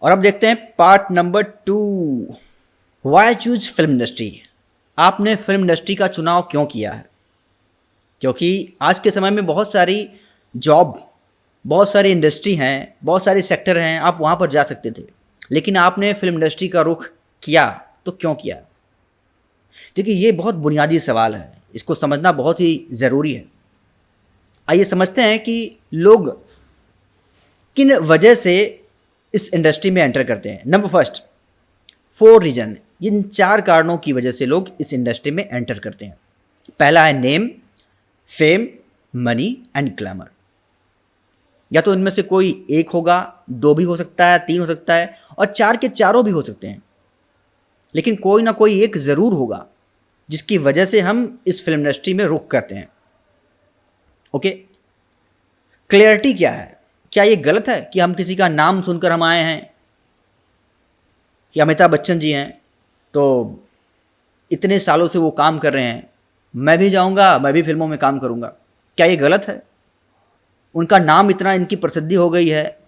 और अब देखते हैं part number 2, why choose film industry. आपने फिल्म इंडस्ट्री का चुनाव क्यों किया है? क्योंकि आज के समय में बहुत सारी जॉब, बहुत सारी इंडस्ट्री हैं, बहुत सारे सेक्टर हैं, आप वहाँ पर जा सकते थे, लेकिन आपने फिल्म इंडस्ट्री का रुख किया तो क्यों किया? देखिए, ये बहुत बुनियादी सवाल है, इसको समझना बहुत ही ज़रूरी है। आइए समझते हैं कि लोग किन वजह से इस इंडस्ट्री में एंटर करते हैं। Number first, 4 reason. इन 4 कारणों की वजह से लोग इस इंडस्ट्री में एंटर करते हैं। पहला है name, fame, money and glamour. या तो इनमें से कोई एक होगा, 2 भी हो सकता है, 3 हो सकता है, और 4 के चारों भी हो सकते हैं, लेकिन कोई ना कोई एक ज़रूर होगा जिसकी वजह से हम इस फिल्म इंडस्ट्री में रुख करते हैं। ओके, क्लियरिटी क्या है? क्या ये गलत है कि हम किसी का नाम सुनकर हम आए हैं कि अमिताभ बच्चन जी हैं तो इतने सालों से वो काम कर रहे हैं, मैं भी जाऊंगा, मैं भी फिल्मों में काम करूंगा? क्या ये गलत है? उनका नाम इतना, इनकी प्रसिद्धि हो गई है,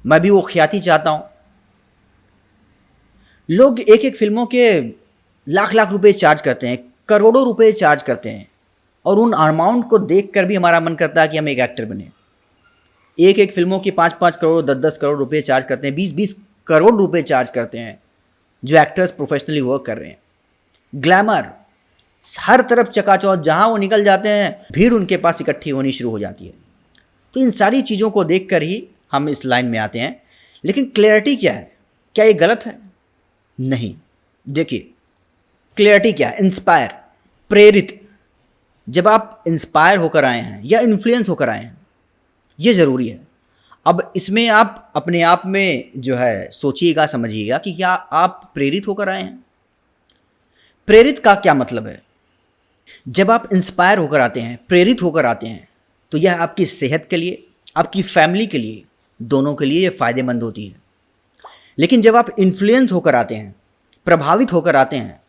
मैं भी वो ख्याति चाहता हूं। लोग एक एक फिल्मों के लाख लाख रुपए चार्ज करते हैं, करोड़ों रुपए चार्ज करते हैं, और उन अमाउंट को देखकर भी हमारा मन करता है कि हम एक एक्टर बने। एक एक फिल्मों की 5-5 करोड़, 10-10 करोड़ रुपए चार्ज करते हैं, 20-20 करोड़ रुपए चार्ज करते हैं जो एक्टर्स प्रोफेशनली वर्क कर रहे हैं। ग्लैमर, हर तरफ चकाचौंध, जहां वो निकल जाते हैं भीड़ उनके पास इकट्ठी होनी शुरू हो जाती है। तो इन सारी चीज़ों को देखकर ही हम इस लाइन में आते हैं। लेकिन क्लैरिटी क्या है? क्या ये गलत है? नहीं। देखिए, क्लैरिटी क्या है? इंस्पायर, प्रेरित। जब आप इंस्पायर होकर आए हैं या इन्फ्लुएंस होकर आए हैं, ये ज़रूरी है। अब इसमें आप अपने आप में जो है सोचिएगा, समझिएगा कि क्या आप प्रेरित होकर आए हैं। प्रेरित का क्या मतलब है? जब आप इंस्पायर होकर आते हैं, प्रेरित होकर आते हैं, तो यह आपकी सेहत के लिए, आपकी फैमिली के लिए, दोनों के लिए ये फ़ायदेमंद होती है। लेकिन जब आप इन्फ्लुएंस होकर आते हैं, प्रभावित होकर आते हैं,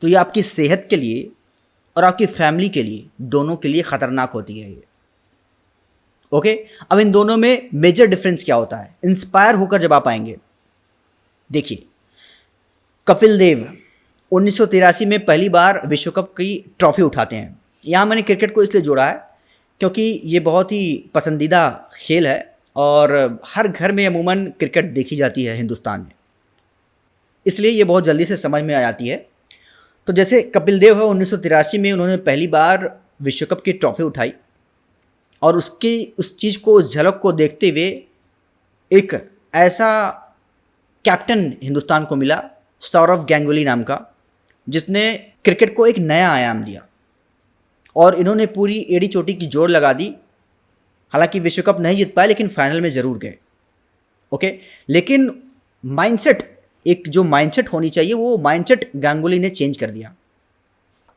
तो ये आपकी सेहत के लिए और आपकी फैमिली के लिए, दोनों के लिए ख़तरनाक होती है ये। ओके, अब इन दोनों में मेजर डिफरेंस क्या होता है? इंस्पायर होकर जब आप आएंगे, देखिए, कपिल देव 1983 में पहली बार विश्व कप की ट्रॉफी उठाते हैं। यहाँ मैंने क्रिकेट को इसलिए जोड़ा है क्योंकि ये बहुत ही पसंदीदा खेल है और हर घर में अमूमन क्रिकेट देखी जाती है हिंदुस्तान में, इसलिए ये बहुत जल्दी से समझ में आ जाती है। तो जैसे कपिल देव है, 1983 में उन्होंने पहली बार विश्व कप की ट्रॉफी उठाई, और उस चीज़ को, उस झलक को देखते हुए एक ऐसा कैप्टन हिंदुस्तान को मिला, सौरव गांगुली नाम का, जिसने क्रिकेट को एक नया आयाम दिया, और इन्होंने पूरी एड़ी चोटी की जोड़ लगा दी। हालांकि विश्व कप नहीं जीत पाए, लेकिन फाइनल में ज़रूर गए। ओके, लेकिन माइंडसेट, एक जो माइंडसेट होनी चाहिए, वो माइंडसेट गांगुली ने चेंज कर दिया।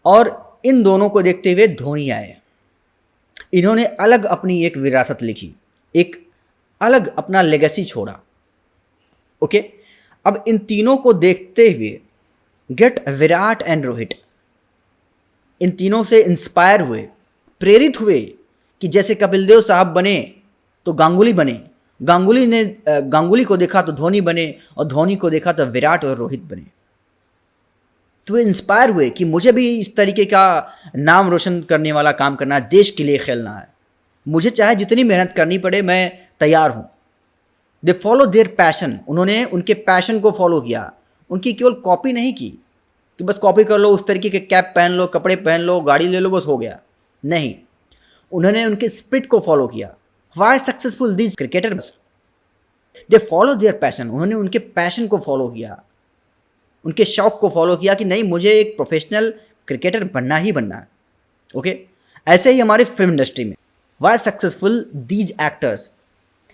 और इन दोनों को देखते हुए धोनी आए। इन्होंने अलग अपनी एक विरासत लिखी, एक अलग अपना लेगेसी छोड़ा। ओके, अब इन तीनों को देखते हुए गेट विराट एंड रोहित, इन तीनों से इंस्पायर हुए, प्रेरित हुए कि जैसे कपिल देव साहब बने तो गांगुली बने, गांगुली ने गांगुली को देखा तो धोनी बने, और धोनी को देखा तो विराट और रोहित बने। तो वे इंस्पायर हुए कि मुझे भी इस तरीके का नाम रोशन करने वाला काम करना है, देश के लिए खेलना है, मुझे चाहे जितनी मेहनत करनी पड़े, मैं तैयार हूँ। दे फॉलो देयर पैशन, उन्होंने उनके पैशन को फॉलो किया, उनकी केवल कॉपी नहीं की कि बस कॉपी कर लो, उस तरीके के कैप पहन लो, कपड़े पहन लो, गाड़ी ले लो, बस हो गया। नहीं, उन्होंने उनके स्पिरिट को फॉलो किया। Why successful these cricketers? They follow their passion, उन्होंने उनके पैशन को फॉलो किया, उनके शौक को फॉलो किया कि नहीं, मुझे एक प्रोफेशनल क्रिकेटर बनना ही बनना है। ओके, ऐसे ही हमारी फिल्म इंडस्ट्री में वाई सक्सेसफुल दीज एक्टर्स,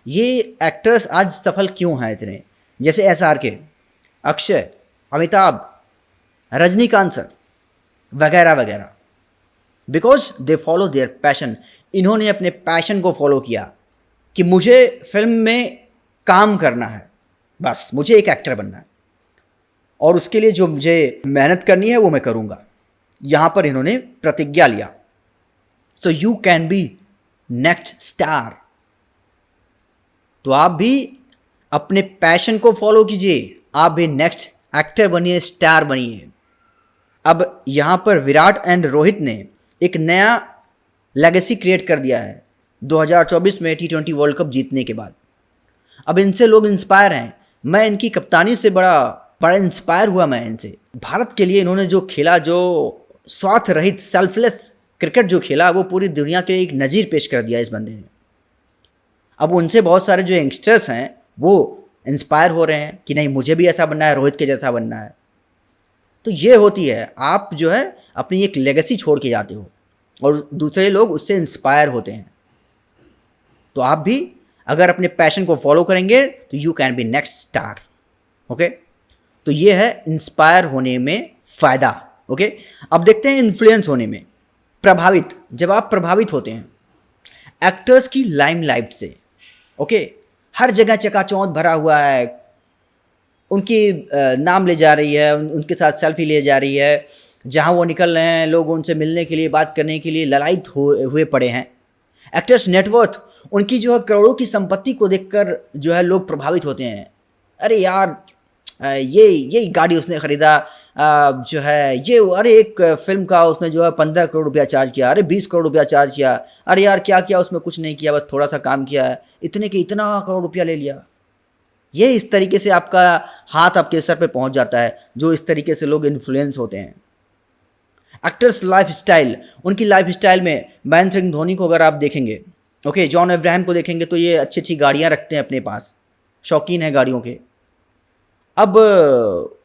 ये एक्टर्स आज सफल क्यों हैं इतने? जैसे SRK, अक्षय, अमिताभ, रजनीकांत सर, वगैरह वगैरह। Because they follow their passion, इन्होंने अपने पैशन को फॉलो किया कि मुझे फिल्म में काम करना है, बस मुझे एक एक्टर बनना है, और उसके लिए जो मुझे मेहनत करनी है वो मैं करूँगा। यहाँ पर इन्होंने प्रतिज्ञा लिया। So you can be next star. तो आप भी अपने पैशन को फॉलो कीजिए, आप भी नेक्स्ट एक्टर बनिए, स्टार बनिए। अब यहाँ पर विराट एंड रोहित ने एक नया लेगेसी क्रिएट कर दिया है 2024 में T20 वर्ल्ड कप जीतने के बाद। अब इनसे लोग इंस्पायर हैं। मैं इनकी कप्तानी से बड़ा बड़ा इंस्पायर हुआ मैं इनसे। भारत के लिए इन्होंने जो खेला, जो स्वार्थ रहित सेल्फलेस क्रिकेट जो खेला, वो पूरी दुनिया के लिए एक नज़ीर पेश कर दिया इस बंदे ने। अब उनसे बहुत सारे जो यंगस्टर्स हैं वो इंस्पायर हो रहे हैं कि नहीं मुझे भी ऐसा बनना है, रोहित के जैसा बनना है। तो ये होती है, आप जो है अपनी एक लेगेसी छोड़ के जाते हो और दूसरे लोग उससे इंस्पायर होते हैं। तो आप भी अगर अपने पैशन को फॉलो करेंगे तो you can be next star. Okay, तो ये है इंस्पायर होने में फ़ायदा। ओके, अब देखते हैं इन्फ्लुएंस होने में, प्रभावित। जब आप प्रभावित होते हैं एक्टर्स की लाइमलाइट से, ओके, हर जगह चकाचौंध भरा हुआ है, उनकी नाम ले जा रही है, उनके साथ सेल्फी ले जा रही है, जहाँ वो निकल रहे हैं लोग उनसे मिलने के लिए, बात करने के लिए ललायत हुए पड़े हैं। एक्टर्स नेटवर्थ, उनकी जो है करोड़ों की संपत्ति को देखकर जो है लोग प्रभावित होते हैं। अरे यार ये गाड़ी उसने ख़रीदा, जो है ये, अरे एक फिल्म का उसने जो है 15 करोड़ रुपया चार्ज किया, अरे 20 करोड़ रुपया चार्ज किया, अरे यार क्या किया उसमें, कुछ नहीं किया, बस थोड़ा सा काम किया है, इतने के इतना करोड़ रुपया ले लिया। ये इस तरीके से आपका हाथ आपके सर पे पहुंच जाता है, जो इस तरीके से लोग इन्फ्लुएंस होते हैं। एक्टर्स लाइफ स्टाइल, उनकी लाइफ स्टाइल में महेंद्र सिंह धोनी को अगर आप देखेंगे, ओके, जॉन अब्राहम को देखेंगे तो ये अच्छी अच्छी गाड़ियाँ रखते हैं अपने पास, शौकीन हैं गाड़ियों के। अब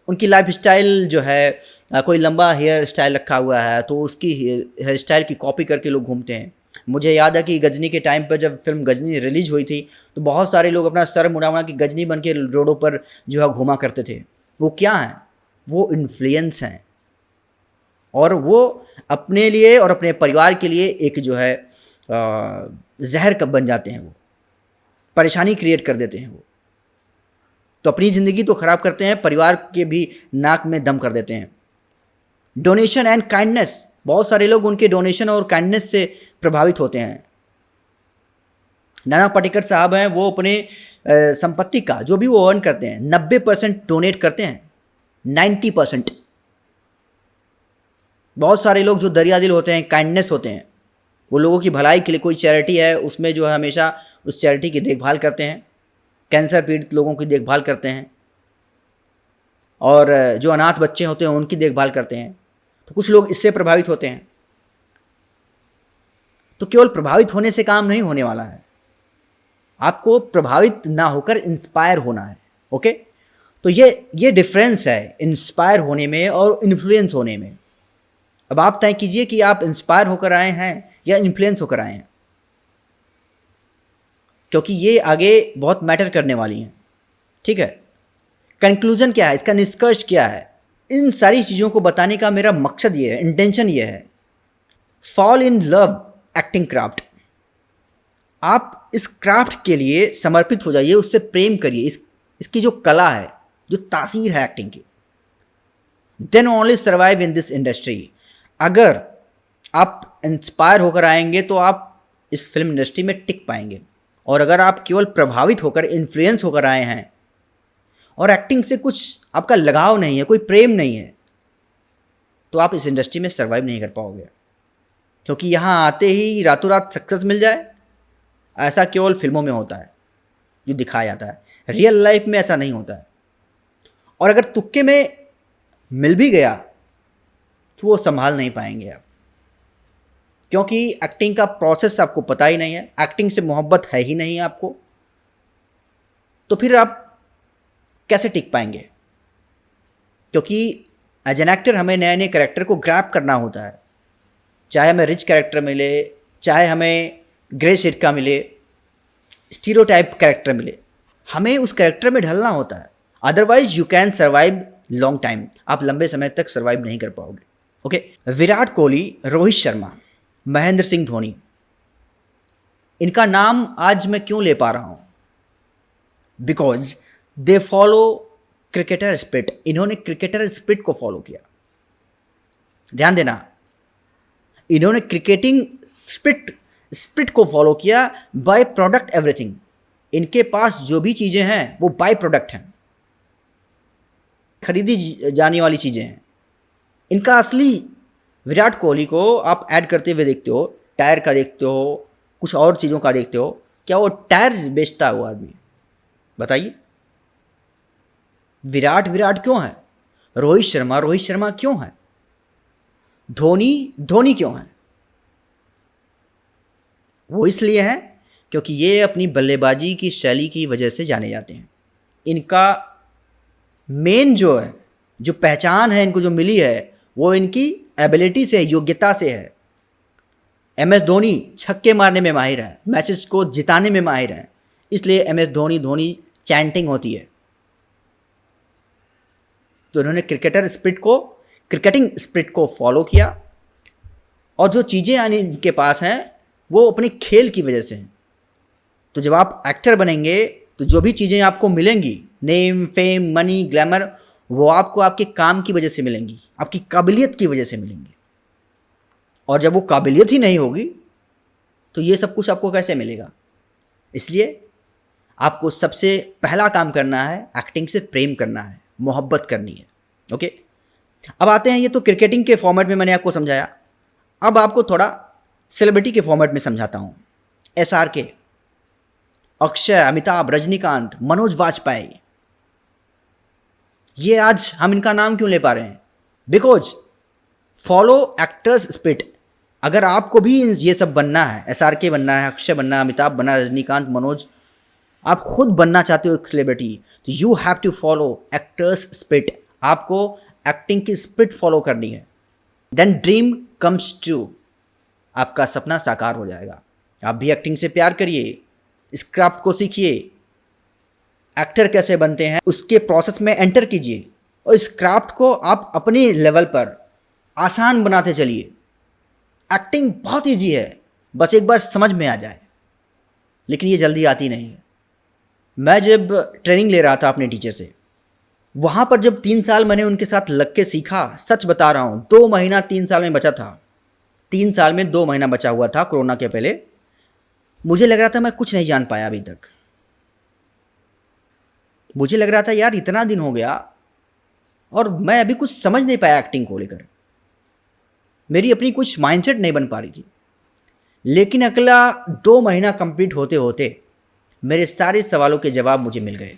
उनकी लाइफ स्टाइल जो है, कोई लंबा हेयर स्टाइल रखा हुआ है तो उसकी हेयर स्टाइल की कॉपी करके लोग घूमते हैं। मुझे याद है कि गजनी के टाइम पर जब फिल्म गजनी रिलीज हुई थी तो बहुत सारे लोग अपना सर मुड़ा मुड़ा कि गजनी बन के रोडों पर जो है घूमा करते थे। वो क्या हैं? वो इन्फ्लुएंस हैं, और वो अपने लिए और अपने परिवार के लिए एक जो है जहर कब बन जाते हैं, वो परेशानी क्रिएट कर देते हैं। वो तो अपनी ज़िंदगी तो ख़राब करते हैं, परिवार के भी नाक में दम कर देते हैं। डोनेशन एंड काइंडनेस, बहुत सारे लोग उनके डोनेशन और काइंडनेस से प्रभावित होते हैं। नाना पाटेकर साहब हैं, वो अपने संपत्ति का जो भी वो अर्न करते हैं 90% डोनेट करते हैं, 90%। बहुत सारे लोग जो दरिया दिल होते हैं, काइंडनेस होते हैं, वो लोगों की भलाई के लिए, कोई चैरिटी है उसमें जो है हमेशा उस चैरिटी की देखभाल करते हैं, कैंसर पीड़ित लोगों की देखभाल करते हैं, और जो अनाथ बच्चे होते हैं उनकी देखभाल करते हैं। तो कुछ लोग इससे प्रभावित होते हैं। तो केवल प्रभावित होने से काम नहीं होने वाला है, आपको प्रभावित ना होकर इंस्पायर होना है। ओके, तो ये डिफरेंस है इंस्पायर होने में और इन्फ्लुएंस होने में। अब आप तय कीजिए कि आप इंस्पायर होकर आए हैं या इन्फ्लुएंस होकर आए हैं, क्योंकि ये आगे बहुत मैटर करने वाली हैं। ठीक है, कंक्लूजन क्या है, इसका निष्कर्ष क्या है? इन सारी चीज़ों को बताने का मेरा मकसद ये है, इंटेंशन ये है, fall in love acting craft. आप इस क्राफ्ट के लिए समर्पित हो जाइए, उससे प्रेम करिए, इसकी जो कला है, जो तासीर है एक्टिंग की। Then only survive in this industry. अगर आप इंस्पायर होकर आएंगे तो आप इस फिल्म इंडस्ट्री में टिक पाएंगे, और अगर आप केवल प्रभावित होकर, इन्फ्लुएंस होकर आए हैं और एक्टिंग से कुछ आपका लगाव नहीं है, कोई प्रेम नहीं है, तो आप इस इंडस्ट्री में सर्वाइव नहीं कर पाओगे। क्योंकि यहाँ आते ही रातों रात सक्सेस मिल जाए, ऐसा केवल फिल्मों में होता है, जो दिखाया जाता है। रियल लाइफ में ऐसा नहीं होता है। और अगर तुक्के में मिल भी गया तो वो संभाल नहीं पाएंगे आप, क्योंकि एक्टिंग का प्रोसेस आपको पता ही नहीं है, एक्टिंग से मोहब्बत है ही नहीं आपको, तो फिर आप कैसे टिक पाएंगे? क्योंकि एज एन एक्टर हमें नए नए कैरेक्टर को ग्रैब करना होता है, चाहे हमें रिच कैरेक्टर मिले, चाहे हमें ग्रे शेड का मिले, स्टीरियोटाइप कैरेक्टर मिले, हमें उस कैरेक्टर में ढलना होता है। Otherwise you can survive long time, आप लंबे समय तक सर्वाइव नहीं कर पाओगे। ओके, विराट कोहली, रोहित शर्मा, महेंद्र सिंह धोनी, इनका नाम आज मैं क्यों ले पा रहा हूँ? Because they follow cricketer spirit. इन्होंने क्रिकेटर स्पिरिट को फॉलो किया। ध्यान देना, इन्होंने क्रिकेटिंग स्पिरिट को फॉलो किया बाय प्रोडक्ट एवरीथिंग। इनके पास जो भी चीज़ें हैं वो बाय प्रोडक्ट हैं, खरीदी जाने वाली चीज़ें हैं। इनका असली विराट कोहली को आप ऐड करते हुए देखते हो, टायर का देखते हो, कुछ और चीज़ों का देखते हो, क्या वो टायर बेचता है वो आदमी? बताइए। विराट विराट क्यों है? रोहित शर्मा क्यों है? धोनी क्यों है? वो इसलिए है क्योंकि ये अपनी बल्लेबाजी की शैली की वजह से जाने जाते हैं। इनका मेन जो है, जो पहचान है इनको जो मिली है, वो इनकी एबिलिटी से, योग्यता से है। MS धोनी छक्के मारने में माहिर है, मैचेस को जिताने में माहिर है, इसलिए MS धोनी चैंटिंग होती है। तो इन्होंने क्रिकेटिंग स्पिरिट को फॉलो किया, और जो चीज़ें यानी इनके पास हैं वो अपने खेल की वजह से हैं। तो जब आप एक्टर बनेंगे तो जो भी चीज़ें आपको मिलेंगी, नेम, फेम, मनी, ग्लैमर, वो आपको आपके काम की वजह से मिलेंगी, आपकी काबिलियत की वजह से मिलेंगी। और जब वो काबिलियत ही नहीं होगी तो ये सब कुछ आपको कैसे मिलेगा? इसलिए आपको सबसे पहला काम करना है, एक्टिंग से प्रेम करना है, मोहब्बत करनी है। ओके, अब आते हैं, ये तो क्रिकेटिंग के फॉर्मेट में मैंने आपको समझाया। अब आपको थोड़ा सेलिब्रिटी के फॉर्मेट में समझाता हूँ। SRK, अक्षय, अमिताभ, रजनीकांत, मनोज वाजपेयी, ये आज हम इनका नाम क्यों ले पा रहे हैं? Because follow actors spirit. अगर आपको भी ये सब बनना है, SRK बनना है, अक्षय बनना है, अमिताभ बनना है, रजनीकांत, मनोज, आप खुद बनना चाहते हो एक सेलिब्रिटी, तो you have to follow actors spirit. आपको एक्टिंग की स्पिरिट फॉलो करनी है। देन ड्रीम कम्स ट्रू, आपका सपना साकार हो जाएगा। आप भी एक्टिंग से प्यार करिए, स्क्रिप्ट को सीखिए, एक्टर कैसे बनते हैं उसके प्रोसेस में एंटर कीजिए, और इस क्राफ्ट को आप अपने लेवल पर आसान बनाते चलिए। एक्टिंग बहुत ईजी है, बस एक बार समझ में आ जाए, लेकिन ये जल्दी आती नहीं है। मैं जब ट्रेनिंग ले रहा था अपने टीचर से, वहाँ पर जब 3 साल मैंने उनके साथ लग के सीखा, सच बता रहा हूँ, 2 महीना 3 साल में बचा था, 3 साल में 2 महीना बचा हुआ था कोरोना के पहले। मुझे लग रहा था मैं कुछ नहीं जान पाया अभी तक। मुझे लग रहा था यार इतना दिन हो गया और मैं अभी कुछ समझ नहीं पाया एक्टिंग को लेकर, मेरी अपनी कुछ माइंडसेट नहीं बन पा रही थी। लेकिन अगला 2 महीना कंप्लीट होते होते मेरे सारे सवालों के जवाब मुझे मिल गए।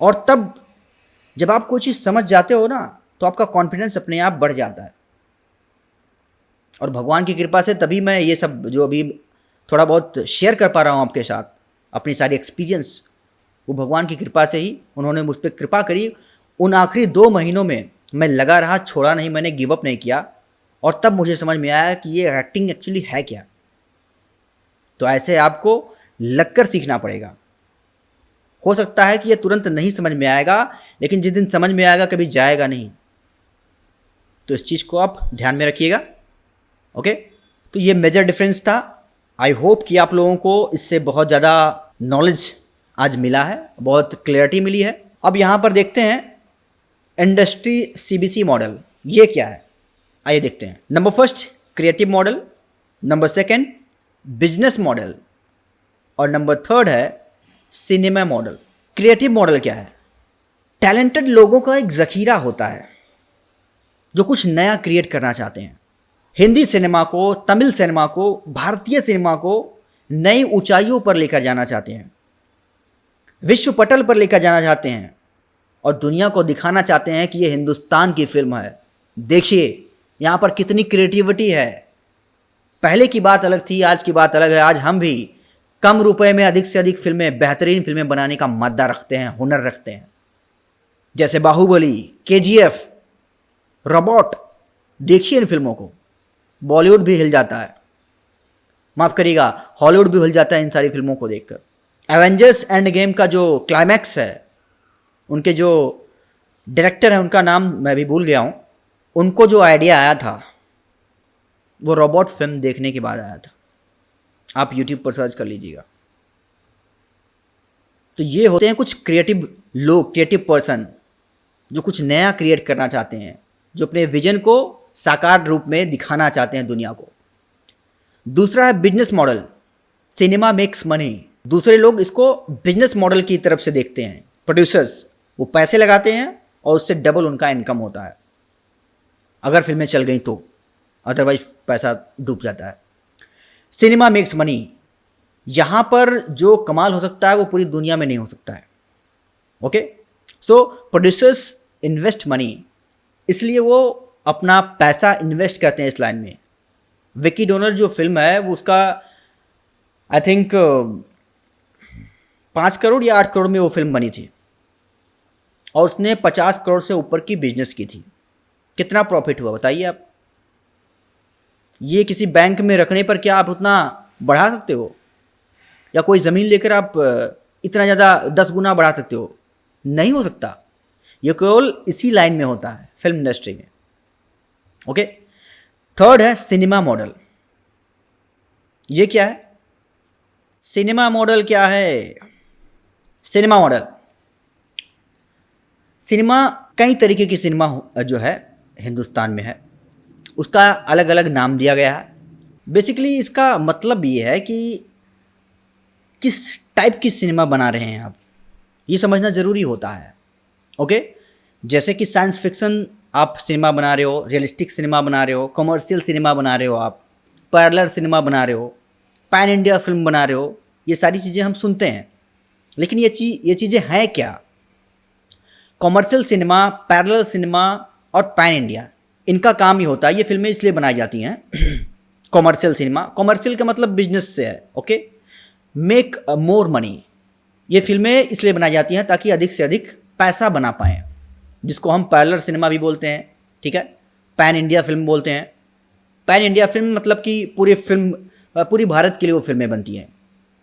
और तब जब आप कोई चीज़ समझ जाते हो ना, तो आपका कॉन्फिडेंस अपने आप बढ़ जाता है। और भगवान की कृपा से तभी मैं ये सब जो अभी थोड़ा बहुत शेयर कर पा रहा हूँ आपके साथ, अपनी सारी एक्सपीरियंस, वो भगवान की कृपा से ही उन्होंने मुझ पर कृपा करी। उन आखिरी 2 महीनों में मैं लगा रहा, छोड़ा नहीं, मैंने गिव अप नहीं किया। और तब मुझे समझ में आया कि ये एक्टिंग एक्चुअली है क्या। तो ऐसे आपको लगकर सीखना पड़ेगा। हो सकता है कि ये तुरंत नहीं समझ में आएगा, लेकिन जिस दिन समझ में आएगा कभी जाएगा नहीं। तो इस चीज़ को आप ध्यान में रखिएगा। ओके, तो ये मेजर डिफरेंस था। आई होप कि आप लोगों को इससे बहुत ज़्यादा नॉलेज आज मिला है, बहुत क्लैरिटी मिली है। अब यहाँ पर देखते हैं इंडस्ट्री CBC मॉडल ये क्या है, आइए देखते हैं। Number 1 creative model, number 2 business model, और नंबर 3 है सिनेमा मॉडल। क्रिएटिव मॉडल क्या है? टैलेंटेड लोगों का एक ज़खीरा होता है जो कुछ नया क्रिएट करना चाहते हैं। हिंदी सिनेमा को, तमिल सिनेमा को, भारतीय सिनेमा को नई ऊंचाइयों पर लेकर जाना चाहते हैं, विश्व पटल पर लेकर जाना चाहते हैं, और दुनिया को दिखाना चाहते हैं कि ये हिंदुस्तान की फिल्म है। देखिए यहाँ पर कितनी क्रिएटिविटी है। पहले की बात अलग थी, आज की बात अलग है। आज हम भी कम रुपए में अधिक से अधिक फिल्में, बेहतरीन फिल्में बनाने का मादा रखते हैं, हुनर रखते हैं। जैसे बाहुबली, KGF, रोबोट, देखिए इन फिल्मों को। बॉलीवुड भी हिल जाता है, माफ़ करिएगा, हॉलीवुड भी हिल जाता है इन सारी फिल्मों को देखकर। एवेंजर्स एंड गेम का जो क्लाइमैक्स है, उनके जो डायरेक्टर हैं उनका नाम मैं भी भूल गया हूँ, उनको जो आइडिया आया था वो रोबोट फिल्म देखने के बाद आया था। आप यूट्यूब पर सर्च कर लीजिएगा। तो ये होते हैं कुछ क्रिएटिव लोग, क्रिएटिव पर्सन जो कुछ नया क्रिएट करना चाहते हैं, जो अपने विजन को साकार रूप में दिखाना चाहते हैं दुनिया को। दूसरा है business model, cinema makes money, दूसरे लोग इसको बिजनेस मॉडल की तरफ से देखते हैं। प्रोड्यूसर्स वो पैसे लगाते हैं और उससे डबल उनका इनकम होता है अगर फिल्में चल गई तो, अदरवाइज पैसा डूब जाता है। सिनेमा मेक्स मनी, यहाँ पर जो कमाल हो सकता है वो पूरी दुनिया में नहीं हो सकता है। ओके, सो प्रोड्यूसर्स इन्वेस्ट मनी, इसलिए वो अपना पैसा इन्वेस्ट करते हैं इस लाइन में। विकी डोनर जो फिल्म है वो उसका आई थिंक 5 करोड़ या 8 करोड़ में वो फिल्म बनी थी और उसने 50 करोड़ से ऊपर की बिजनेस की थी। कितना प्रॉफिट हुआ बताइए आप। ये किसी बैंक में रखने पर क्या आप उतना बढ़ा सकते हो, या कोई ज़मीन लेकर आप इतना ज़्यादा 10 गुना बढ़ा सकते हो? नहीं हो सकता। ये केवल इसी लाइन में होता है, फिल्म इंडस्ट्री में। ओके, थर्ड है सिनेमा मॉडल। ये क्या है? सिनेमा मॉडल क्या है? सिनेमा मॉडल, सिनेमा कई तरीके की सिनेमा जो है हिंदुस्तान में है, उसका अलग अलग नाम दिया गया है। बेसिकली इसका मतलब ये है कि किस टाइप की सिनेमा बना रहे हैं आप, ये समझना ज़रूरी होता है। ओके, जैसे कि साइंस फिक्शन आप सिनेमा बना रहे हो, रियलिस्टिक सिनेमा बना रहे हो, कमर्शियल सिनेमा बना रहे हो, आप पैरेलल सिनेमा बना रहे हो, पैन इंडिया फिल्म बना रहे हो, ये सारी चीज़ें हम सुनते हैं। लेकिन ये चीज़ें हैं क्या? कमर्शियल सिनेमा, पैरेलल सिनेमा और पैन इंडिया, इनका काम ही होता है, ये फिल्में इसलिए बनाई जाती हैं कमर्शियल सिनेमा, कमर्शियल का मतलब बिजनेस से है। ओके, मेक मोर मनी, ये फिल्में इसलिए बनाई जाती हैं ताकि अधिक से अधिक पैसा बना पाएँ, जिसको हम पैरेलल सिनेमा भी बोलते हैं। ठीक है, पैन इंडिया फिल्म बोलते हैं। पैन इंडिया फिल्म मतलब कि पूरी भारत के लिए वो फिल्में बनती हैं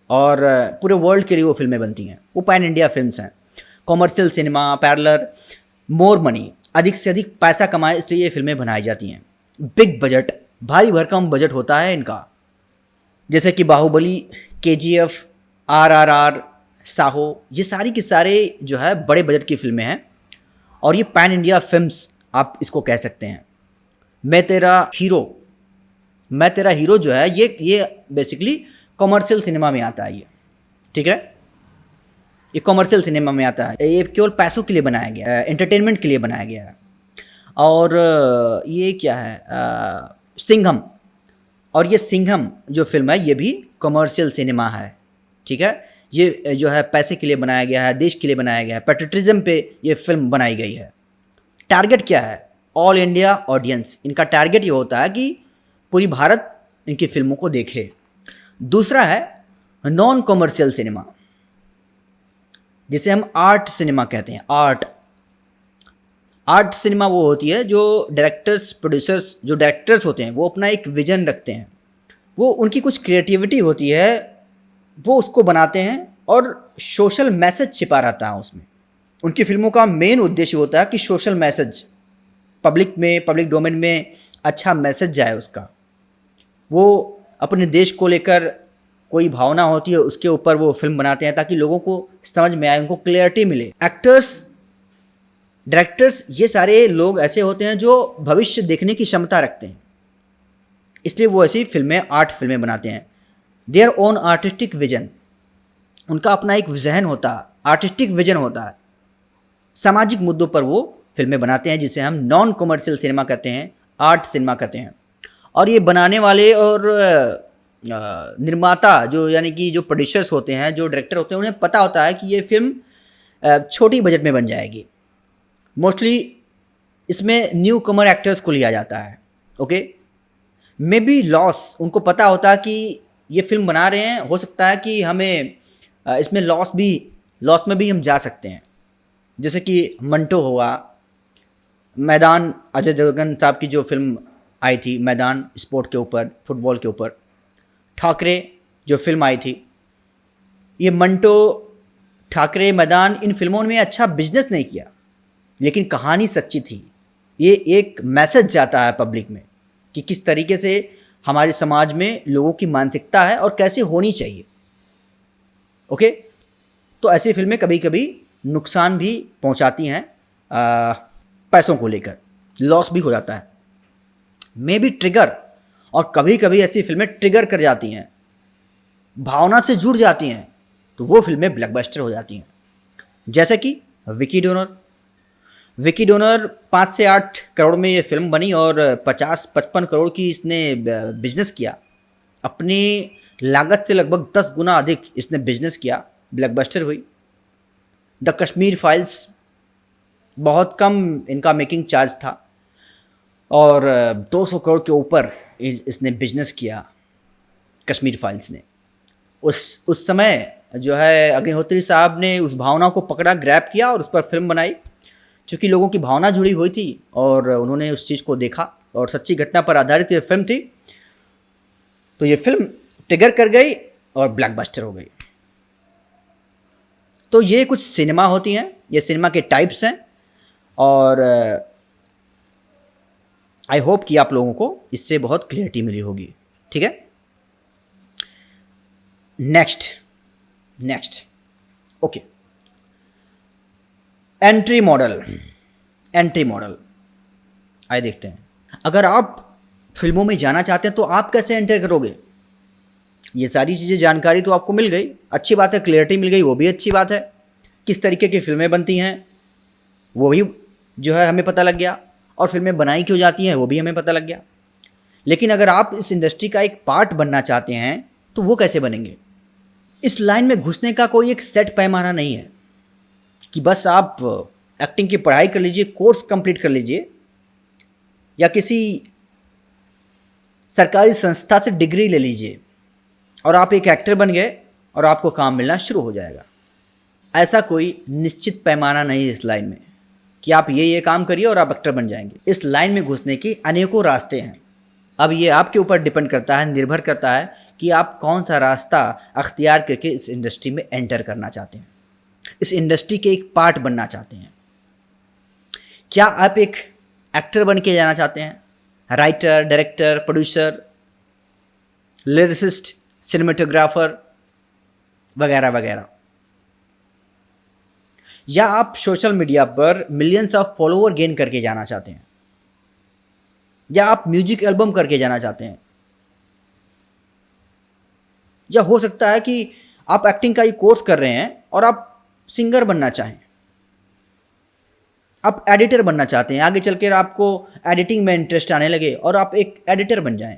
और पूरे वर्ल्ड के लिए वो फिल्में बनती हैं, वो पैन इंडिया फिल्म्स हैं। Commercial cinema, parallel, more money, अधिक से अधिक पैसा कमाए इसलिए ये फिल्में बनाई जाती हैं। बिग बजट, भारी भरकम बजट होता है इनका, जैसे कि बाहुबली, KGF, RRR, साहो, ये सारी की सारे जो है बड़े बजट की फिल्में हैं और ये पैन इंडिया फिल्म्स आप इसको कह सकते हैं। मैं तेरा हीरो जो है ये बेसिकली कमर्शियल सिनेमा में आता है ये। ठीक है, ये कमर्शियल सिनेमा में आता है, ये केवल पैसों के लिए बनाया गया है, एंटरटेनमेंट के लिए बनाया गया है। और ये क्या है, सिंघम, और ये सिंघम जो फिल्म है ये भी कमर्शियल सिनेमा है। ठीक है, ये जो है पैसे के लिए बनाया गया है, देश के लिए बनाया गया है, पैट्रियटिज्म पे ये फिल्म बनाई गई है। टारगेट क्या है? ऑल इंडिया ऑडियंस, इनका टारगेट ये होता है कि पूरी भारत इनकी फिल्मों को देखे। दूसरा है नॉन कमर्शियल सिनेमा, जिसे हम आर्ट सिनेमा कहते हैं। आर्ट सिनेमा वो होती है जो डायरेक्टर्स, प्रोड्यूसर्स, जो डायरेक्टर्स होते हैं वो अपना एक विजन रखते हैं, वो उनकी कुछ क्रिएटिविटी होती है, वो उसको बनाते हैं और सोशल मैसेज छिपा रहता है उसमें। उनकी फिल्मों का मेन उद्देश्य होता है कि सोशल मैसेज पब्लिक डोमेन में अच्छा मैसेज जाए उसका। वो अपने देश को लेकर कोई भावना होती है, उसके ऊपर वो फिल्म बनाते हैं ताकि लोगों को समझ में आए, उनको क्लैरिटी मिले। एक्टर्स, डायरेक्टर्स, ये सारे लोग ऐसे होते हैं जो भविष्य देखने की क्षमता रखते हैं, इसलिए वो ऐसी फिल्में, आर्ट फिल्में बनाते हैं। देयर ओन आर्टिस्टिक विजन, उनका अपना एक विजन होता है, आर्टिस्टिक विजन होता है। सामाजिक मुद्दों पर वो फिल्में बनाते हैं, जिसे हम नॉन कमर्शियल सिनेमा कहते हैं, आर्ट सिनेमा कहते हैं। और ये बनाने वाले और निर्माता जो यानी कि जो प्रोड्यूसर्स होते हैं, जो डायरेक्टर होते हैं, उन्हें पता होता है कि ये फिल्म छोटी बजट में बन जाएगी। मोस्टली इसमें न्यू कमर एक्टर्स को लिया जाता है। ओके, मे बी लॉस, उनको पता होता है कि ये फिल्म बना रहे हैं, हो सकता है कि हमें इसमें लॉस में भी हम जा सकते हैं। जैसे कि मंटो हुआ, मैदान, अजय देवगन साहब की जो फिल्म आई थी मैदान, स्पोर्ट के ऊपर, फुटबॉल के ऊपर। ठाकरे जो फिल्म आई थी, ये मंटो, ठाकरे, मैदान, इन फिल्मों में अच्छा बिजनेस नहीं किया, लेकिन कहानी सच्ची थी। ये एक मैसेज जाता है पब्लिक में कि किस तरीके से हमारे समाज में लोगों की मानसिकता है और कैसे होनी चाहिए। ओके, तो ऐसी फिल्में कभी कभी नुकसान भी पहुंचाती हैं, पैसों को लेकर लॉस भी हो जाता है, मे बी ट्रिगर। और कभी कभी ऐसी फिल्में ट्रिगर कर जाती हैं, भावना से जुड़ जाती हैं तो वो फिल्में ब्लॉकबस्टर हो जाती हैं। जैसे कि विकी डोनर। विकी डोनर 5 से 8 करोड़ में ये फिल्म बनी और 50-55 करोड़ की इसने बिजनेस किया। अपनी लागत से लगभग 10 गुना अधिक इसने बिजनेस किया, ब्लॉकबस्टर हुई। द कश्मीर फाइल्स, बहुत कम इनका मेकिंग चार्ज था और 200 करोड़ के ऊपर इसने बिजनेस किया कश्मीर फाइल्स ने। उस समय जो है अग्निहोत्री साहब ने उस भावना को पकड़ा, ग्रैब किया और उस पर फिल्म बनाई। चूँकि लोगों की भावना जुड़ी हुई थी और उन्होंने उस चीज़ को देखा और सच्ची घटना पर आधारित ये फिल्म थी, तो ये फिल्म ट्रिगर कर गई और ब्लॉकबस्टर हो गई। तो ये कुछ सिनेमा होती हैं, ये सिनेमा के टाइप्स हैं और आई होप कि आप लोगों को इससे बहुत क्लियरिटी मिली होगी। ठीक है, नेक्स्ट ओके, एंट्री मॉडल आइए देखते हैं। अगर आप फिल्मों में जाना चाहते हैं तो आप कैसे एंटर करोगे? ये सारी चीज़ें, जानकारी तो आपको मिल गई, अच्छी बात है, क्लियरिटी मिल गई, वो भी अच्छी बात है। किस तरीके की फिल्में बनती हैं वो भी जो है हमें पता लग गया, और फिल्में बनाई क्यों जाती हैं वो भी हमें पता लग गया। लेकिन अगर आप इस इंडस्ट्री का एक पार्ट बनना चाहते हैं तो वो कैसे बनेंगे? इस लाइन में घुसने का कोई एक सेट पैमाना नहीं है कि बस आप एक्टिंग की पढ़ाई कर लीजिए, कोर्स कंप्लीट कर लीजिए, या किसी सरकारी संस्था से डिग्री ले लीजिए और आप एक एक्टर बन गए और आपको काम मिलना शुरू हो जाएगा। ऐसा कोई निश्चित पैमाना नहीं है इस लाइन में कि आप ये काम करिए और आप एक्टर बन जाएंगे। इस लाइन में घुसने के अनेकों रास्ते हैं। अब ये आपके ऊपर डिपेंड करता है, निर्भर करता है कि आप कौन सा रास्ता अख्तियार करके इस इंडस्ट्री में एंटर करना चाहते हैं, इस इंडस्ट्री के एक पार्ट बनना चाहते हैं। क्या आप एक एक्टर बन के जाना चाहते हैं, writer, director, producer, lyricist, cinematographer वगैरह वगैरह, या आप सोशल मीडिया पर मिलियंस ऑफ फॉलोअर गेन करके जाना चाहते हैं, या आप म्यूजिक एल्बम करके जाना चाहते हैं, या हो सकता है कि आप एक्टिंग का ये कोर्स कर रहे हैं और आप सिंगर बनना चाहें, आप एडिटर बनना चाहते हैं, आगे चलकर आपको एडिटिंग में इंटरेस्ट आने लगे और आप एक एडिटर बन जाएं।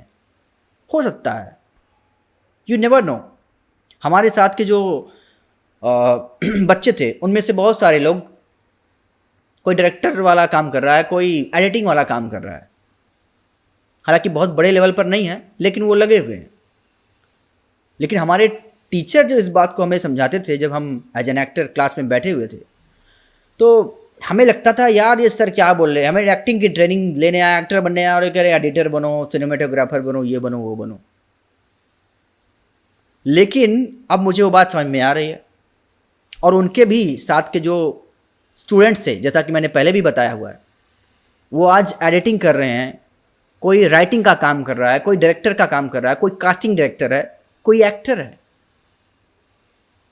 हो सकता है, यू नेवर नो। हमारे साथ के जो बच्चे थे उनमें से बहुत सारे लोग, कोई डायरेक्टर वाला काम कर रहा है, कोई एडिटिंग वाला काम कर रहा है, हालांकि बहुत बड़े लेवल पर नहीं है लेकिन वो लगे हुए हैं। लेकिन हमारे टीचर जो इस बात को हमें समझाते थे, जब हम एज एन एक्टर क्लास में बैठे हुए थे, तो हमें लगता था यार ये सर क्या बोल रहे हैं, हमें एक्टिंग की ट्रेनिंग लेने आया, एक्टर बनने आया और ये कह रहे एडिटर बनो, सिनेमेटोग्राफर बनो, ये बनो वो बनो। लेकिन अब मुझे वो बात समझ में आ रही है, और उनके भी साथ के जो स्टूडेंट्स थे, जैसा कि मैंने पहले भी बताया हुआ है, वो आज एडिटिंग कर रहे हैं, कोई राइटिंग का काम कर रहा है, कोई डायरेक्टर का काम कर रहा है, कोई कास्टिंग डायरेक्टर है, कोई एक्टर है।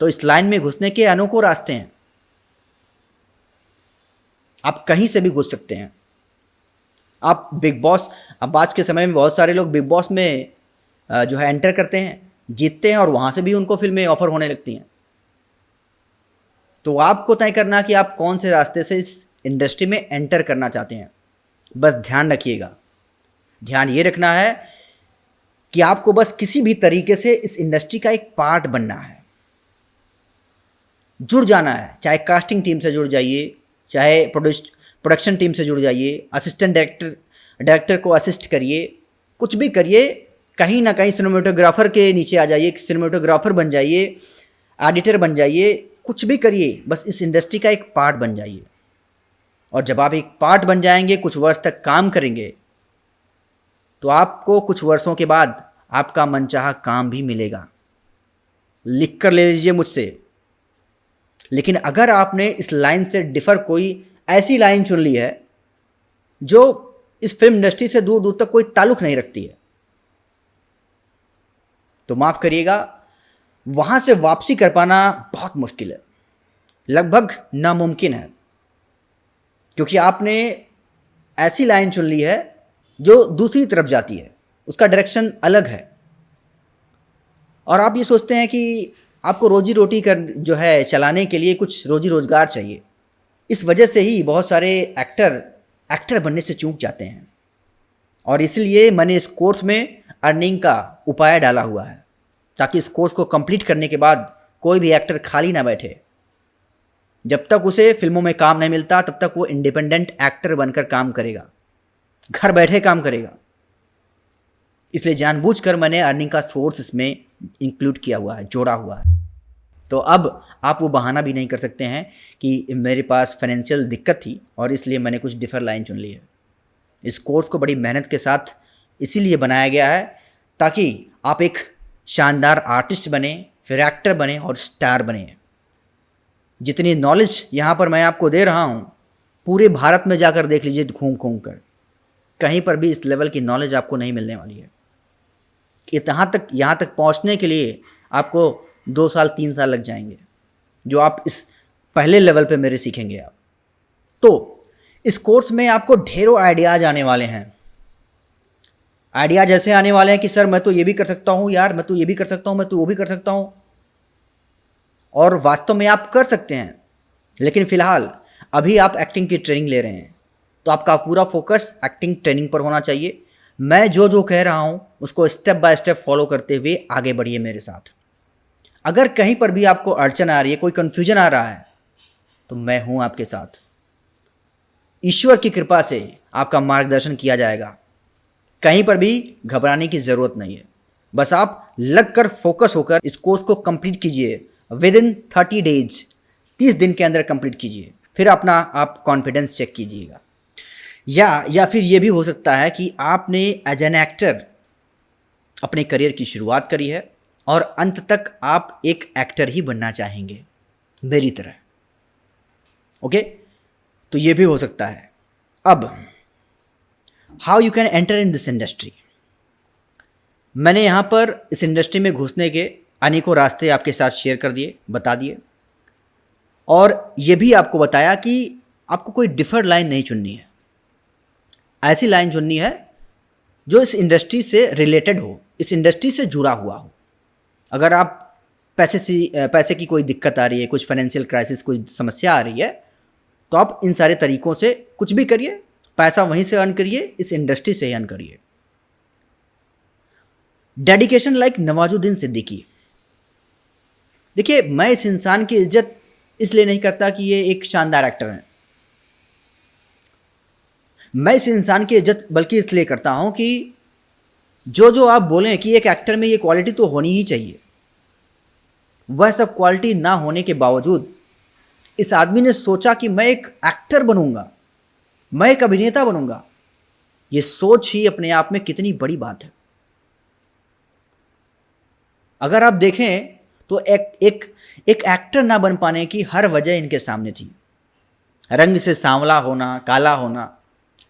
तो इस लाइन में घुसने के अनोखों रास्ते हैं, आप कहीं से भी घुस सकते हैं। आप बिग बॉस, अब आज के समय में बहुत सारे लोग बिग बॉस में जो है एंटर करते हैं, जीतते हैं और वहाँ से भी उनको फिल्में ऑफर होने लगती हैं। तो आपको तय करना कि आप कौन से रास्ते से इस इंडस्ट्री में एंटर करना चाहते हैं। बस ध्यान रखिएगा, ध्यान ये रखना है कि आपको बस किसी भी तरीके से इस इंडस्ट्री का एक पार्ट बनना है, जुड़ जाना है। चाहे कास्टिंग टीम से जुड़ जाइए, चाहे प्रोडक्शन टीम से जुड़ जाइए, असिस्टेंट डायरेक्टर को असिस्ट करिए, कुछ भी करिए, कहीं ना कहीं सिनेमेटोग्राफर के नीचे आ जाइए, सिनेमेटोग्राफर बन जाइए, एडिटर बन जाइए, कुछ भी करिए, बस इस इंडस्ट्री का एक पार्ट बन जाइए। और जब आप एक पार्ट बन जाएंगे, कुछ वर्ष तक काम करेंगे, तो आपको कुछ वर्षों के बाद आपका मनचाहा काम भी मिलेगा। लिख कर ले लीजिए मुझसे। लेकिन अगर आपने इस लाइन से डिफर कोई ऐसी लाइन चुन ली है जो इस फिल्म इंडस्ट्री से दूर दूर तक कोई ताल्लुक नहीं रखती है, तो माफ़ करिएगा, वहाँ से वापसी कर पाना बहुत मुश्किल है, लगभग नामुमकिन है। क्योंकि आपने ऐसी लाइन चुन ली है जो दूसरी तरफ जाती है, उसका डायरेक्शन अलग है। और आप ये सोचते हैं कि आपको रोजी रोटी कर जो है चलाने के लिए कुछ रोजी रोजगार चाहिए। इस वजह से ही बहुत सारे एक्टर बनने से चूक जाते हैं, और इसलिए मैंने इस कोर्स में अर्निंग का उपाय डाला हुआ है, ताकि इस कोर्स को कंप्लीट करने के बाद कोई भी एक्टर खाली ना बैठे। जब तक उसे फिल्मों में काम नहीं मिलता तब तक वो इंडिपेंडेंट एक्टर बनकर काम करेगा, घर बैठे काम करेगा। इसलिए जानबूझकर मैंने अर्निंग का सोर्स इसमें इंक्लूड किया हुआ है, जोड़ा हुआ है। तो अब आप वो बहाना भी नहीं कर सकते हैं कि मेरे पास फाइनेंशियल दिक्कत थी और इसलिए मैंने कुछ डिफर लाइन चुन ली है। इस कोर्स को बड़ी मेहनत के साथ इसीलिए बनाया गया है ताकि आप एक शानदार आर्टिस्ट बने, फिर एक्टर बने और स्टार बने। जितनी नॉलेज यहाँ पर मैं आपको दे रहा हूँ, पूरे भारत में जाकर देख लीजिए घूम घूम कर, कहीं पर भी इस लेवल की नॉलेज आपको नहीं मिलने वाली है। यहाँ तक पहुँचने के लिए आपको 2 साल 3 साल लग जाएंगे, जो आप इस पहले लेवल पे मेरे सीखेंगे आप। तो इस कोर्स में आपको ढेरों आइडियाज़ आने वाले हैं। आइडिया जैसे आने वाले हैं कि सर मैं तो ये भी कर सकता हूँ यार, मैं तो ये भी कर सकता हूँ, मैं तो वो भी कर सकता हूँ, और वास्तव में आप कर सकते हैं। लेकिन फ़िलहाल अभी आप एक्टिंग की ट्रेनिंग ले रहे हैं, तो आपका पूरा फोकस एक्टिंग ट्रेनिंग पर होना चाहिए। मैं जो कह रहा हूँ उसको स्टेप बाय स्टेप फॉलो करते हुए आगे बढ़िए मेरे साथ। अगर कहीं पर भी आपको अड़चन आ रही है, कोई कन्फ्यूजन आ रहा है, तो मैं हूँ आपके साथ। ईश्वर की कृपा से आपका मार्गदर्शन किया जाएगा। कहीं पर भी घबराने की ज़रूरत नहीं है। बस आप लगकर फोकस होकर इस कोर्स को कंप्लीट कीजिए। विद इन 30 डेज, 30 दिन के अंदर कंप्लीट कीजिए। फिर अपना आप कॉन्फिडेंस चेक कीजिएगा। या फिर ये भी हो सकता है कि आपने एज एन एक्टर अपने करियर की शुरुआत करी है और अंत तक आप एक एक्टर ही बनना चाहेंगे मेरी तरह। ओके, तो ये भी हो सकता है। अब how you can enter in this industry. मैंने यहाँ पर इस इंडस्ट्री में घुसने के अनेकों रास्ते आपके साथ शेयर कर दिए, बता दिए, और ये भी आपको बताया कि आपको कोई डिफर्ड लाइन नहीं चुननी है। ऐसी लाइन चुननी है जो इस इंडस्ट्री से रिलेटेड हो, इस इंडस्ट्री से जुड़ा हुआ हो। अगर आप पैसे की कोई दिक्कत आ रही है, कुछ फाइनेंशियल क्राइसिस, कोई समस्या आ रही है, तो आप इन सारे तरीकों से कुछ भी करिए, पैसा वहीं से अर्न करिए, इस इंडस्ट्री से ही अर्न करिए। Dedication like Nawazuddin Siddiqui. देखिए, मैं इस इंसान की इज्जत इसलिए नहीं करता कि ये एक शानदार एक्टर हैं। मैं इस इंसान की इज्जत बल्कि इसलिए करता हूं कि जो आप बोलें कि एक एक्टर में ये क्वालिटी तो होनी ही चाहिए, वह सब क्वालिटी ना होने के बावजूद इस आदमी ने सोचा कि मैं एक एक्टर बनूंगा, मैं एक अभिनेता बनूंगा। ये सोच ही अपने आप में कितनी बड़ी बात है। अगर आप देखें तो एक एक्टर ना बन पाने की हर वजह इनके सामने थी। रंग से सांवला होना, काला होना,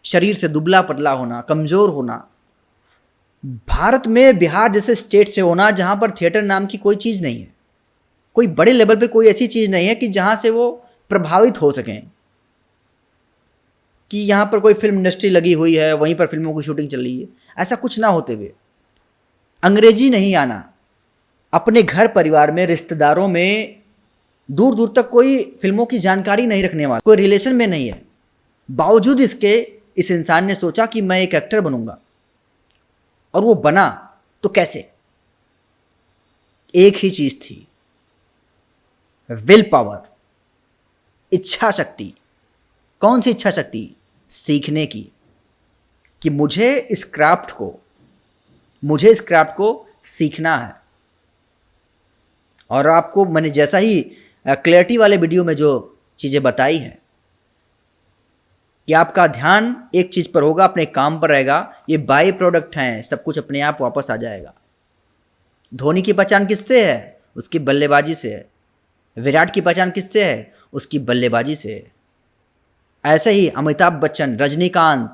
शरीर से दुबला पतला होना, कमज़ोर होना, भारत में बिहार जैसे स्टेट से होना जहाँ पर थिएटर नाम की कोई चीज़ नहीं है, कोई बड़े लेवल पे कोई ऐसी चीज़ नहीं है कि जहाँ से वो प्रभावित हो सकें, कि यहाँ पर कोई फिल्म इंडस्ट्री लगी हुई है, वहीं पर फिल्मों की शूटिंग चल रही है, ऐसा कुछ ना होते हुए, अंग्रेजी नहीं आना, अपने घर परिवार में, रिश्तेदारों में दूर दूर तक कोई फिल्मों की जानकारी नहीं रखने वाला, कोई रिलेशन में नहीं है, बावजूद इसके इस इंसान ने सोचा कि मैं एक एक्टर बनूंगा। और वो बना तो कैसे? एक ही चीज थी, विल पावर, इच्छा शक्ति। कौन सी इच्छा शक्ति? सीखने की, कि मुझे इस क्राफ्ट को सीखना है। और आपको मैंने जैसा ही क्लैरिटी वाले वीडियो में जो चीज़ें बताई हैं कि आपका ध्यान एक चीज़ पर होगा, अपने काम पर रहेगा, ये बाई प्रोडक्ट हैं, सब कुछ अपने आप वापस आ जाएगा। धोनी की पहचान किससे है? उसकी बल्लेबाजी से है। विराट की पहचान किससे है? उसकी बल्लेबाजी से है। ऐसे ही अमिताभ बच्चन, रजनीकांत,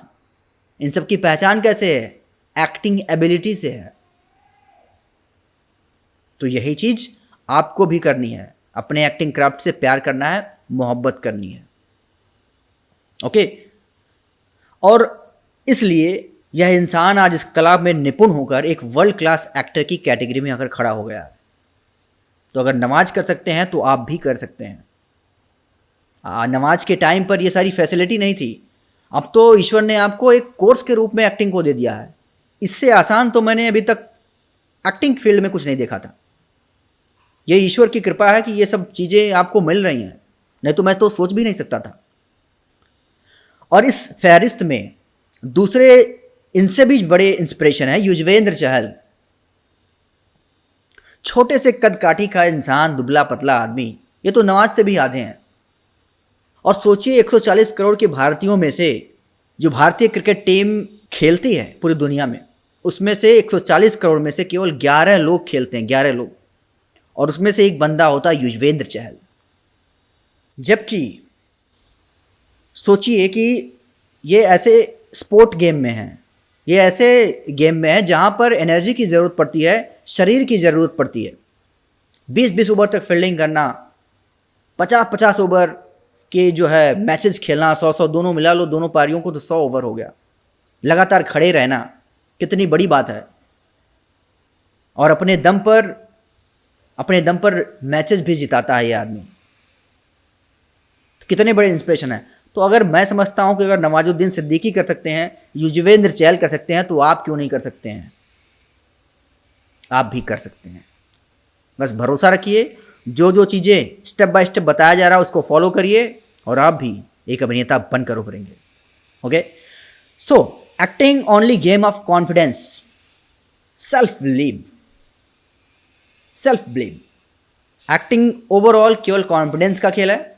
इन सब की पहचान कैसे है? एक्टिंग एबिलिटी से है। तो यही चीज़ आपको भी करनी है, अपने एक्टिंग क्राफ्ट से प्यार करना है, मोहब्बत करनी है। ओके, और इसलिए यह इंसान आज इस कला में निपुण होकर एक वर्ल्ड क्लास एक्टर की कैटेगरी में आकर खड़ा हो गया है। तो अगर नमाज कर सकते हैं तो आप भी कर सकते हैं। नमाज के टाइम पर ये सारी फैसिलिटी नहीं थी, अब तो ईश्वर ने आपको एक कोर्स के रूप में एक्टिंग को दे दिया है। इससे आसान तो मैंने अभी तक एक्टिंग फील्ड में कुछ नहीं देखा था। ये ईश्वर की कृपा है कि ये सब चीज़ें आपको मिल रही हैं, नहीं तो मैं तो सोच भी नहीं सकता था। और इस फहरिस्त में दूसरे इनसे भी बड़े इंस्पिरेशन है युजवेंद्र चहल। छोटे से कद काठी का इंसान, दुबला पतला आदमी, ये तो नवाज से भी आधे हैं। और सोचिए 140 करोड़ के भारतीयों में से जो भारतीय क्रिकेट टीम खेलती है पूरी दुनिया में, उसमें से 140 करोड़ में से केवल 11 लोग खेलते हैं, 11 लोग, और उसमें से एक बंदा होता है युजवेंद्र चहल। जबकि सोचिए कि ये ऐसे स्पोर्ट गेम में हैं, ये ऐसे गेम में है जहाँ पर एनर्जी की ज़रूरत पड़ती है, शरीर की ज़रूरत पड़ती है। 20-20 ओवर तक फील्डिंग करना, 50-50 ओवर के जो है मैचेस खेलना, 100-100 दोनों मिला लो, दोनों पारियों को तो 100 ओवर हो गया। लगातार खड़े रहना कितनी बड़ी बात है। और अपने दम पर मैचेस भी जिताता है ये आदमी। तो कितने बड़े इंस्पिरेशन है। तो अगर मैं समझता हूँ कि अगर नवाजुद्दीन सिद्दीकी कर सकते हैं, युजवेंद्र चहल कर सकते हैं, तो आप क्यों नहीं कर सकते हैं? आप भी कर सकते हैं। बस भरोसा रखिए, जो जो चीज़ें स्टेप बाय स्टेप बताया जा रहा है उसको फॉलो करिए और आप भी एक अभिनेता बनकर उभरेंगे। Okay, so acting only game of confidence, self believe. Acting overall केवल कॉन्फिडेंस का खेल है।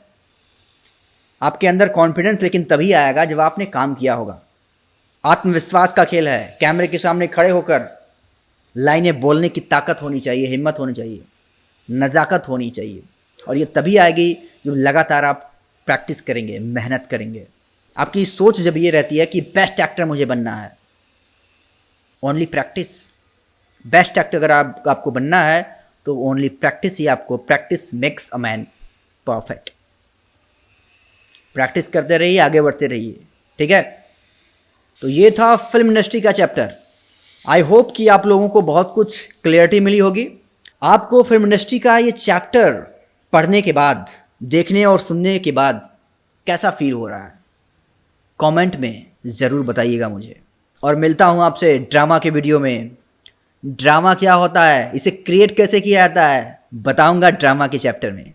आपके अंदर कॉन्फिडेंस लेकिन तभी आएगा जब आपने काम किया होगा। आत्मविश्वास का खेल है। कैमरे के सामने खड़े होकर लाइनें बोलने की ताकत होनी चाहिए, हिम्मत होनी चाहिए, नज़ाकत होनी चाहिए। और ये तभी आएगी जब लगातार आप प्रैक्टिस करेंगे, मेहनत करेंगे। आपकी सोच जब ये रहती है कि बेस्ट एक्टर मुझे बनना है, ओनली प्रैक्टिस। बेस्ट एक्टर अगर आपको बनना है तो ओनली प्रैक्टिस ही आपको, practice makes a man perfect. Practice करते रहिए, आगे बढ़ते रहिए, ठीक है। तो ये था फिल्म इंडस्ट्री का चैप्टर। आई होप कि आप लोगों को बहुत कुछ क्लियरिटी मिली होगी। आपको फिल्म इंडस्ट्री का ये चैप्टर पढ़ने के बाद, देखने और सुनने के बाद कैसा फील हो रहा है, कमेंट में ज़रूर बताइएगा मुझे। और मिलता हूँ आपसे ड्रामा के वीडियो में। ड्रामा क्या होता है, इसे क्रिएट कैसे किया जाता है, बताऊँगा ड्रामा के चैप्टर में।